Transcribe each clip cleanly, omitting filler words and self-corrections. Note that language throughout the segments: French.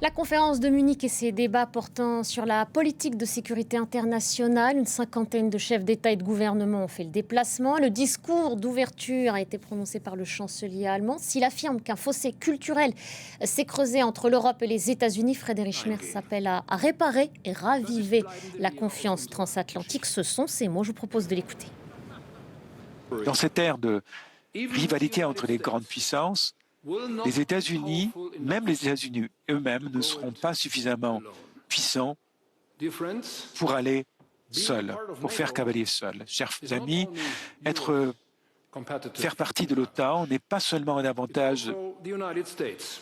La conférence de Munich et ses débats portant sur la politique de sécurité internationale, une cinquantaine de chefs d'État et de gouvernement ont fait le déplacement. Le discours d'ouverture a été prononcé par le chancelier allemand. S'il affirme qu'un fossé culturel s'est creusé entre l'Europe et les États-Unis, Friedrich Merz s'appelle à réparer et raviver la confiance transatlantique. Ce sont ces mots, je vous propose de l'écouter. Dans cette ère de rivalité entre les grandes puissances, les États-Unis, même les États-Unis eux-mêmes, ne seront pas suffisamment puissants pour aller seuls, pour faire cavalier seul. Chers amis, faire partie de l'OTAN n'est pas seulement un avantage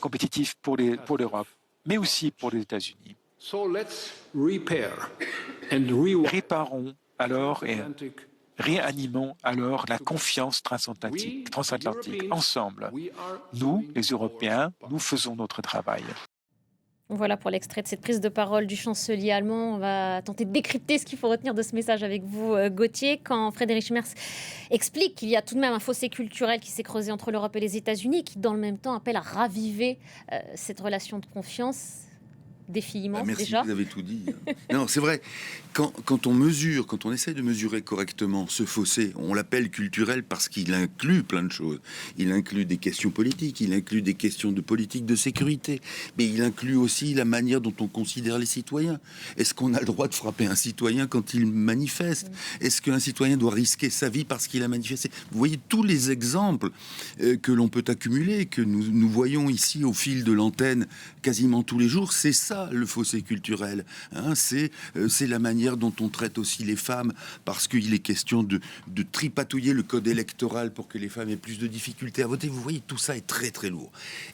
compétitif pour l'Europe, mais aussi pour les États-Unis. Réparons alors et réanimons alors la confiance transatlantique. Ensemble, nous, les Européens, nous faisons notre travail. Voilà pour l'extrait de cette prise de parole du chancelier allemand. On va tenter de décrypter ce qu'il faut retenir de ce message avec vous, Gauthier. Quand Friedrich Merz explique qu'il y a tout de même un fossé culturel qui s'est creusé entre l'Europe et les États-Unis et qui, dans le même temps, appelle à raviver cette relation de confiance. Défi immense, merci, déjà. Vous avez tout dit. Non, c'est vrai. Quand on essaie de mesurer correctement ce fossé, on l'appelle culturel parce qu'il inclut plein de choses. Il inclut des questions politiques, il inclut des questions de politique de sécurité, mais il inclut aussi la manière dont on considère les citoyens. Est-ce qu'on a le droit de frapper un citoyen quand il manifeste ? Est-ce qu'un citoyen doit risquer sa vie parce qu'il a manifesté ? Vous voyez tous les exemples que l'on peut accumuler, que nous voyons ici au fil de l'antenne quasiment tous les jours. C'est ça le fossé culturel. C'est la manière dont on traite aussi les femmes, parce qu'il est question de tripatouiller le code électoral pour que les femmes aient plus de difficultés à voter. Vous voyez, tout ça est très très lourd.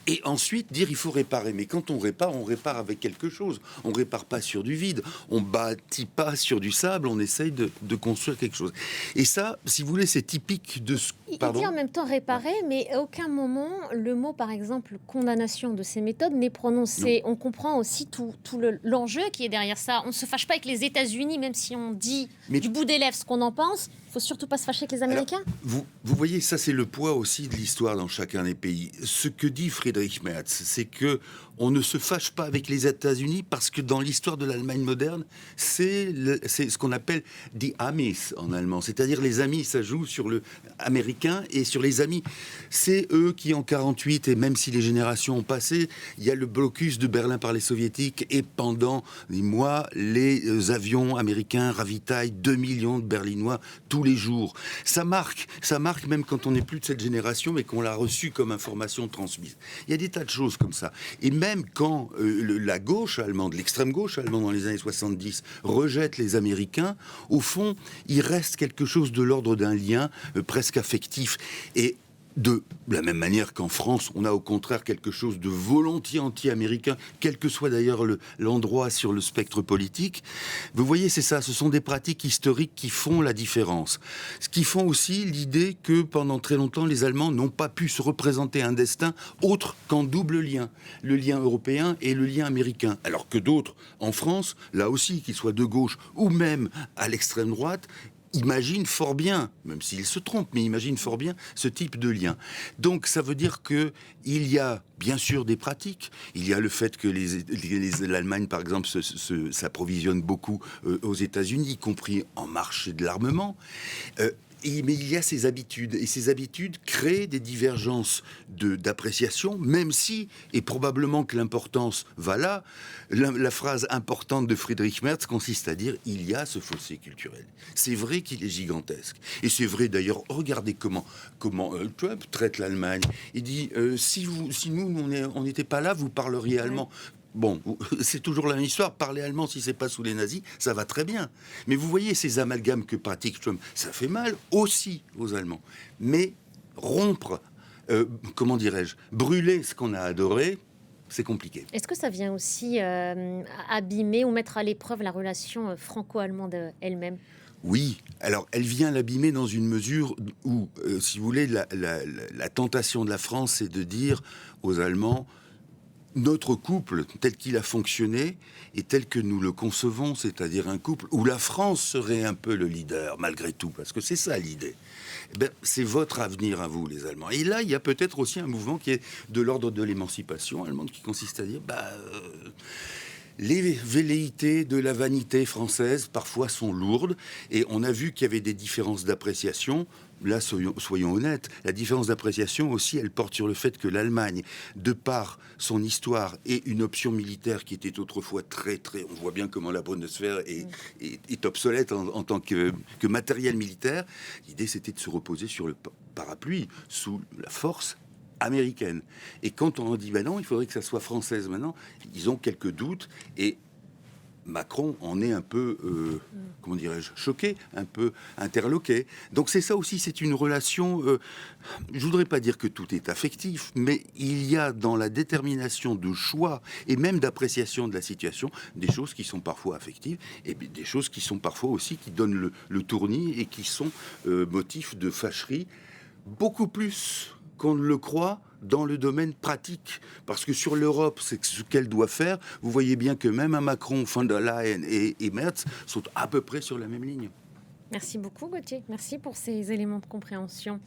Et ensuite, dire il faut réparer. Mais quand on répare avec quelque chose. On répare pas sur du vide. On bâtit pas sur du sable. On essaye de construire quelque chose. Et ça, si vous voulez, c'est typique de ce... Pardon. Il dit en même temps réparer, mais à aucun moment, le mot, par exemple, condamnation de ces méthodes n'est prononcé. Non. On comprend aussi tout l'enjeu qui est derrière ça. On ne se fâche pas avec les États-Unis, même si on dit du bout des lèvres ce qu'on en pense. Il ne faut surtout pas se fâcher avec les Américains. Alors, vous voyez, ça c'est le poids aussi de l'histoire dans chacun des pays. Ce que dit Friedrich Merz, c'est que on ne se fâche pas avec les États-Unis parce que dans l'histoire de l'Allemagne moderne, c'est ce qu'on appelle die Amis en allemand. C'est-à-dire les amis, ça joue sur le américain et sur les amis. C'est eux qui en 48, et même si les générations ont passé, il y a le blocus de Berlin par les soviétiques et pendant des mois, les avions américains ravitaillent 2 millions de Berlinois tous les jours. Ça marque même quand on n'est plus de cette génération, mais qu'on l'a reçu comme information transmise. Il y a des tas de choses comme ça. Et même quand la gauche allemande, l'extrême gauche allemande dans les années 70 rejette les Américains, au fond, il reste quelque chose de l'ordre d'un lien presque affectif. Et de la même manière qu'en France, on a au contraire quelque chose de volontiers anti-américain, quel que soit d'ailleurs l'endroit sur le spectre politique. Vous voyez, c'est ça, ce sont des pratiques historiques qui font la différence. Ce qui font aussi l'idée que pendant très longtemps, les Allemands n'ont pas pu se représenter un destin autre qu'en double lien, le lien européen et le lien américain. Alors que d'autres, en France, là aussi, qu'ils soient de gauche ou même à l'extrême droite, imagine fort bien, même s'il se trompe, mais imagine fort bien ce type de lien. Donc ça veut dire que il y a bien sûr des pratiques. Il y a le fait que l'Allemagne, par exemple, s'approvisionne beaucoup aux États-Unis, y compris en marché de l'armement. Mais il y a ces habitudes, et ces habitudes créent des divergences d'appréciation, même si, et probablement que l'importance va là, la phrase importante de Friedrich Merz consiste à dire « il y a ce fossé culturel ». C'est vrai qu'il est gigantesque. Et c'est vrai d'ailleurs, regardez comment Trump traite l'Allemagne. Il dit si nous, on n'était pas là, vous parleriez allemand ». Bon, c'est toujours la même histoire. Parler allemand, si c'est pas sous les nazis, ça va très bien. Mais vous voyez ces amalgames que pratique Trump, ça fait mal aussi aux Allemands. Mais rompre, brûler ce qu'on a adoré, c'est compliqué. Est-ce que ça vient aussi abîmer ou mettre à l'épreuve la relation franco-allemande elle-même ? Oui, alors elle vient l'abîmer dans une mesure où, si vous voulez, la tentation de la France, c'est de dire aux Allemands: notre couple, tel qu'il a fonctionné, et tel que nous le concevons, c'est-à-dire un couple où la France serait un peu le leader, malgré tout, parce que c'est ça l'idée. C'est votre avenir à vous, les Allemands. Et là, il y a peut-être aussi un mouvement qui est de l'ordre de l'émancipation allemande, qui consiste à dire, les velléités de la vanité française, parfois, sont lourdes, et on a vu qu'il y avait des différences d'appréciation. Là, soyons honnêtes, la différence d'appréciation aussi, elle porte sur le fait que l'Allemagne, de par son histoire et une option militaire qui était autrefois très... On voit bien comment la Bundeswehr est obsolète en tant que matériel militaire. L'idée, c'était de se reposer sur le parapluie, sous la force américaine. Et quand on dit, non, il faudrait que ça soit française maintenant, ils ont quelques doutes, et Macron en est un peu, comment dirais-je, choqué, un peu interloqué. Donc c'est ça aussi, c'est une relation, je voudrais pas dire que tout est affectif, mais il y a dans la détermination de choix et même d'appréciation de la situation, des choses qui sont parfois affectives et des choses qui sont parfois aussi, qui donnent le tournis et qui sont motifs de fâcherie, beaucoup plus qu'on ne le croit dans le domaine pratique. Parce que sur l'Europe, c'est ce qu'elle doit faire. Vous voyez bien que même un Macron, von der Leyen et Merz sont à peu près sur la même ligne. Merci beaucoup, Gauthier. Merci pour ces éléments de compréhension.